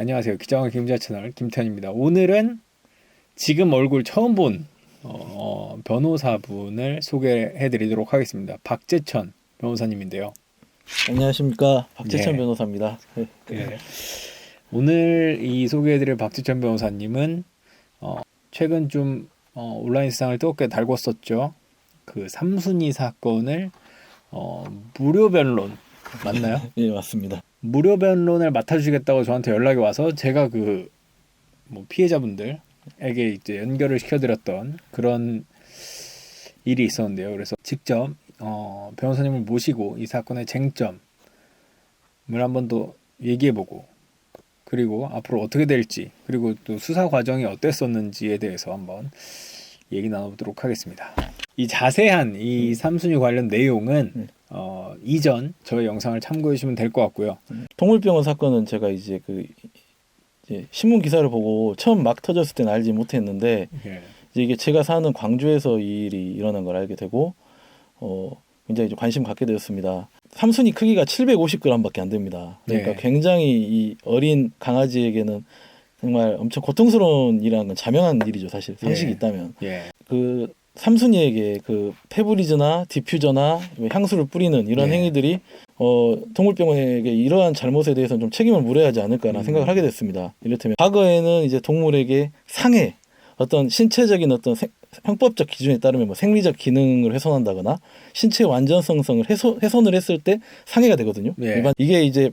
안녕하세요. 기장원 김자 채널 김태현입니다. 오늘은 지금 얼굴 처음 본 변호사분을 소개해드리도록 하겠습니다. 박재천 변호사님인데요. 안녕하십니까, 박재천 네. 변호사입니다. 네. 오늘 이 소개해드릴 박재천 변호사님은 최근 좀 온라인 세상을 뜨겁게 달궜었죠. 그 삼순위 사건을 무료 변론 맞나요? 예, 맞습니다. 무료 변론을 맡아주시겠다고 저한테 연락이 와서 제가 피해자분들에게 이제 연결을 시켜드렸던 그런 일이 있었는데요. 그래서 직접 변호사님을 모시고 이 사건의 쟁점을 한번 더 얘기해보고, 그리고 앞으로 어떻게 될지, 그리고 또 수사 과정이 어땠었는지에 대해서 한번 얘기 나눠보도록 하겠습니다. 이 자세한 이 삼순위 관련 내용은 이전 저의 영상을 참고해 주시면 될 것 같고요. 동물병원 사건은 제가 이제 이제 신문 기사를 보고 처음 막 터졌을 때는 알지 못했는데, 예. 이제 이게 제가 사는 광주에서 이 일이 일어난 걸 알게 되고 굉장히 이제 관심 갖게 되었습니다. 삼순위 크기가 750g밖에 안 됩니다. 그러니까 네. 굉장히 이 어린 강아지에게는 정말 엄청 고통스러운 일이라는 건 자명한 일이죠, 사실 상식이 예. 있다면. 예. 그 삼순이에게 그 페브리즈나 디퓨저나 향수를 뿌리는 이런 네. 행위들이 동물병원에게 이러한 잘못에 대해서는 좀 책임을 물어야 하지 않을까라는 생각을 하게 됐습니다. 이를테면 과거에는 이제 동물에게 상해, 어떤 신체적인 어떤 형법적 기준에 따르면 뭐 생리적 기능을 훼손한다거나 신체 완전성을 훼손을 했을 때 상해가 되거든요. 네. 일반 이게 이제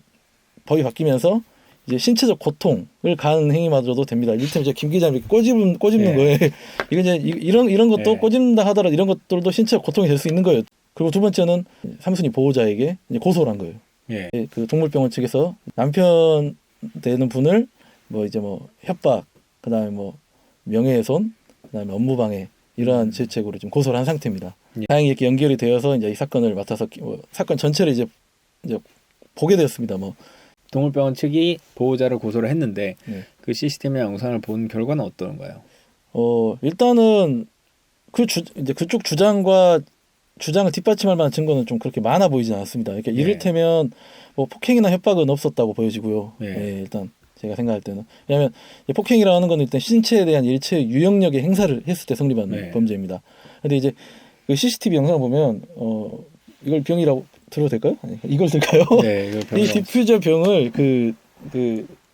법이 바뀌면서 이제 신체적 고통을 가하는 행위마저도 됩니다. 이를테면 제가 김 기자님 꼬집는 네. 거에 이게 이제 이런 것도 네. 꼬집는다 하더라도 이런 것들도 신체적 고통이 될 수 있는 거예요. 그리고 두 번째는 삼순위 보호자에게 이제 고소를 한 거예요. 예. 그 동물병원 측에서 남편 되는 분을 협박, 그다음에 명예훼손, 그다음에 업무방해 이러한 죄책으로 좀 고소를 한 상태입니다. 예. 다행히 이렇게 연결이 되어서 이제 이 사건을 맡아서 사건 전체를 이제 보게 되었습니다. 동물병원 측이 보호자를 고소를 했는데 네. 그 CCTV 영상을 본 결과는 어떤가요? 일단은 이제 그쪽 주장을 뒷받침할 만한 증거는 좀 그렇게 많아 보이진 않습니다. 그러니까 네. 이를테면 폭행이나 협박은 없었다고 보여지고요. 네. 예, 일단 제가 생각할 때는, 왜냐하면 폭행이라는 건 일단 신체에 대한 일체 유형력의 행사를 했을 때 성립하는 네. 범죄입니다. 근데 이제 그 CCTV 영상을 보면 이걸 병이라고 들어도 될까요? 아니, 이걸 들까요? 네, 이거 이 디퓨저 병을 그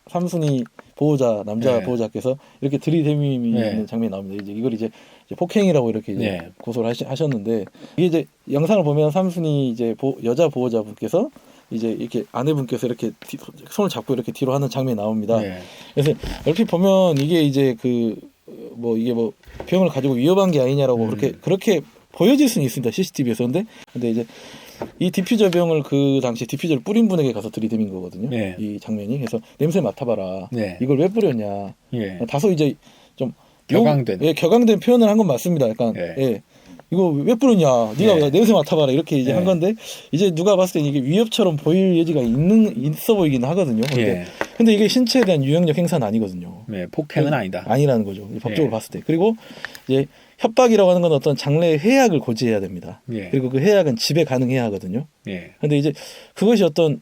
삼순위 보호자 남자 네. 보호자께서 이렇게 들이대미는 네. 장면이 나옵니다. 이걸 이제 폭행이라고 이렇게 이제 네. 고소를 하셨는데, 이게 이제 영상을 보면 삼순위 이제 여자 보호자분께서 이제 이렇게 아내분께서 이렇게 손을 잡고 이렇게 뒤로 하는 장면이 나옵니다. 네. 그래서 얼핏 보면 이게 이제 병을 가지고 위협한 게 아니냐라고 그렇게 보여질 수는 있습니다, CCTV에서. 근데 이제 이 디퓨저 병을 그 당시 디퓨저를 뿌린 분에게 가서 들이대민 거거든요. 네. 이 장면이. 그래서 냄새 맡아봐라. 네. 이걸 왜 뿌렸냐. 예. 다소 이제 좀 격앙된. 격앙된 표현을 한 건 맞습니다. 약간 네. 예. 이거 왜 뿌렸냐. 네가 네. 냄새 맡아봐라. 이렇게 이제 네. 한 건데, 이제 누가 봤을 때 이게 위협처럼 보일 여지가 있어 보이긴 하거든요. 근데 이게 신체에 대한 유형력 행사는 아니거든요. 네, 폭행은 아니다. 아니라는 거죠, 법적으로 네. 봤을 때. 그리고 이제 협박이라고 하는 건 어떤 장래의 해악을 고지해야 됩니다. 예. 그리고 그 해악은 집에 가능해야 하거든요. 예. 근데 이제 그것이 어떤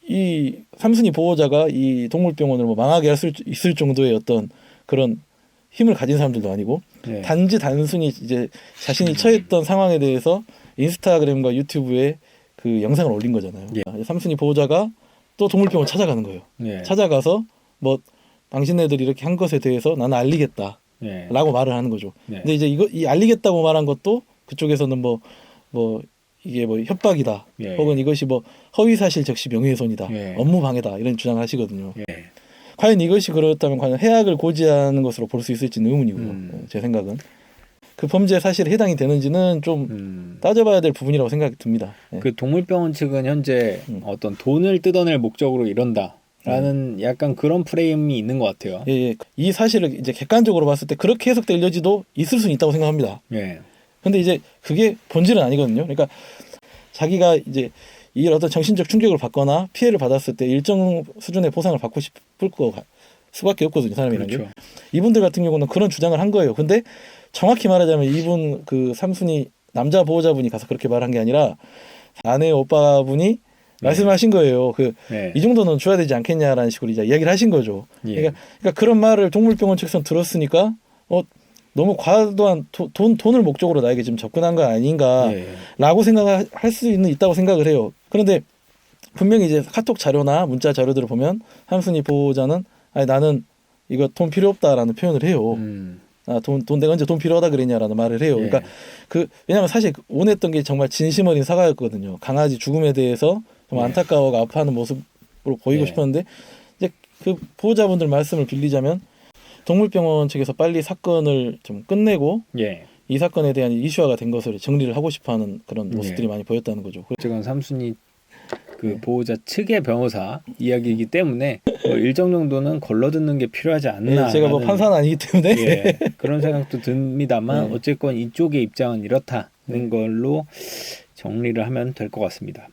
이 삼순위 보호자가 이 동물병원을 망하게 할 수 있을 정도의 어떤 그런 힘을 가진 사람들도 아니고, 예. 단순히 이제 자신이 처했던 상황에 대해서 인스타그램과 유튜브에 그 영상을 올린 거잖아요. 예. 삼순위 보호자가 또 동물병원 찾아가는 거예요. 예. 찾아가서 당신네들이 이렇게 한 것에 대해서 나는 알리겠다. 예. 라고 말을 하는 거죠. 네. 근데 이제 이 알리겠다고 말한 것도 그쪽에서는 이게 협박이다. 예. 혹은 이것이 허위사실 적시 명예훼손이다. 예. 업무방해다. 이런 주장을 하시거든요. 예. 과연 이것이 그렇다면 과연 해악을 고지하는 것으로 볼 수 있을지는 의문이고요. 제 생각은. 그 범죄에 사실에 해당이 되는지는 좀 따져봐야 될 부분이라고 생각이 듭니다. 예. 그 동물병원 측은 현재 어떤 돈을 뜯어낼 목적으로 이런다. 라는 약간 그런 프레임이 있는 것 같아요. 예. 이 사실을 이제 객관적으로 봤을 때 그렇게 해석될 여지도 있을 수는 있다고 생각합니다. 예. 근데 이제 그게 본질은 아니거든요. 그러니까 자기가 이제 이 어떤 정신적 충격을 받거나 피해를 받았을 때 일정 수준의 보상을 받고 싶을 수밖에 없거든요, 사람이라는 그렇죠. 게. 이분들 같은 경우는 그런 주장을 한 거예요. 근데 정확히 말하자면 이분 그 삼순위 남자 보호자분이 가서 그렇게 말한 게 아니라 아내 오빠분이 말씀하신 거예요. 네. 이 정도는 줘야 되지 않겠냐라는 식으로 이제 이야기를 하신 거죠. 예. 그러니까 그런 말을 동물병원 측에서 들었으니까 너무 과도한 돈을 목적으로 나에게 지금 접근한 거 아닌가라고 예. 생각할 수 있다고 생각을 해요. 그런데 분명히 이제 카톡 자료나 문자 자료들을 보면 함순이 보호자는 아니 나는 이거 돈 필요 없다라는 표현을 해요. 돈 내가 언제 돈 필요하다 그랬냐라는 말을 해요. 예. 그러니까 왜냐하면 사실 원했던 게 정말 진심 어린 사과였거든요. 강아지 죽음에 대해서 정말 예. 안타까워하고 아파하는 모습으로 보이고 예. 싶었는데 이제 그 보호자분들 말씀을 빌리자면 동물병원 측에서 빨리 사건을 좀 끝내고 예. 이 사건에 대한 이슈화가 된 것을 정리를 하고 싶어하는 그런 모습들이 많이 보였다는 거죠. 지금 삼순이 그 네. 보호자 측의 변호사 이야기이기 때문에 뭐 일정 정도는 걸러듣는 게 필요하지 않나. 제가 뭐 판사는 아니기 때문에 예, 그런 생각도 듭니다만 네. 어쨌건 이쪽의 입장은 이렇다는 걸로 정리를 하면 될 것 같습니다.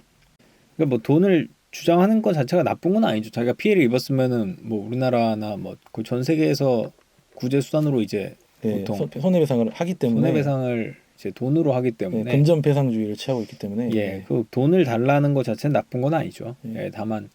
그러니까 뭐 돈을 주장하는 것 자체가 나쁜 건 아니죠. 자기가 피해를 입었으면은 뭐 우리나라나 뭐 그 전 세계에서 구제 수단으로 이제 보통 손해배상을 하기 때문에 손해배상을 이제 돈으로 하기 때문에 금전배상주의를 취하고 있기 때문에 예, 그 돈을 달라는 것 자체는 나쁜 건 아니죠. 예. 예, 다만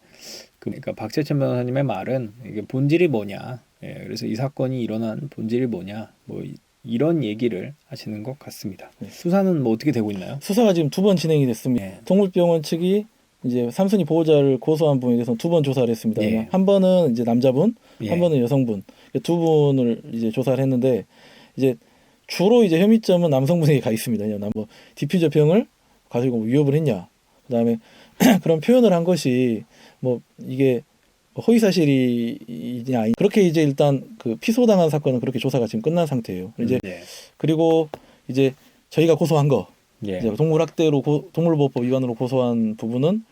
그러니까 박재천 변호사님의 말은 이게 본질이 뭐냐. 예, 그래서 이 사건이 일어난 본질이 뭐냐. 뭐 이런 얘기를 하시는 것 같습니다. 네. 수사는 뭐 어떻게 되고 있나요? 수사가 지금 2번 진행이 됐습니다. 예. 동물병원 측이 이제 삼순이 보호자를 고소한 부분에 대해서 2번 조사를 했습니다. 예. 한 번은 이제 남자분, 예. 한 번은 여성분, 두 분을 이제 조사를 했는데 이제 주로 이제 혐의점은 남성분에게 가 있습니다. 뭐 디퓨저 병을 가지고 위협을 했냐, 그다음에 그런 표현을 한 것이 뭐 이게 허위 사실이냐, 그렇게 이제 일단 그 피소당한 사건은 그렇게 조사가 지금 끝난 상태예요. 이제 예. 그리고 이제 저희가 고소한 거. 예. 이제 동물학대로 동물보호법 위반으로 고소한 부분은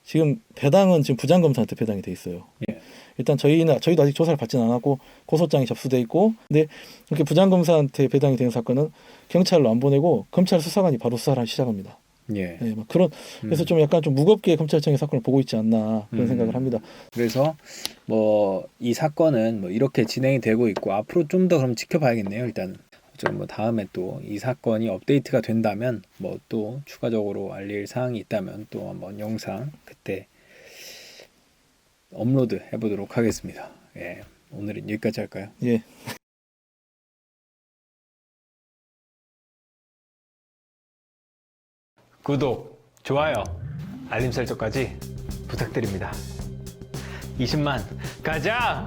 지금 배당은 지금 부장검사한테 배당이 돼 있어요. 예. 일단 저희도 아직 조사를 받지는 않았고 고소장이 접수돼 있고, 근데 이렇게 부장검사한테 배당이 된 사건은 경찰로 안 보내고 검찰 수사관이 바로 수사를 시작합니다. 예. 네, 막 그래서 좀 약간 좀 무겁게 검찰청의 사건을 보고 있지 않나 그런 생각을 합니다. 그래서 뭐 이 사건은 뭐 이렇게 진행이 되고 있고 앞으로 좀 더 그럼 지켜봐야겠네요. 일단은 좀 뭐 다음에 또 이 사건이 업데이트가 된다면 뭐 또 추가적으로 알릴 사항이 있다면 또 한번 영상 그때 업로드 해보도록 하겠습니다. 예, 오늘은 여기까지 할까요? 예. 구독, 좋아요, 알림 설정까지 부탁드립니다. 20만 가자!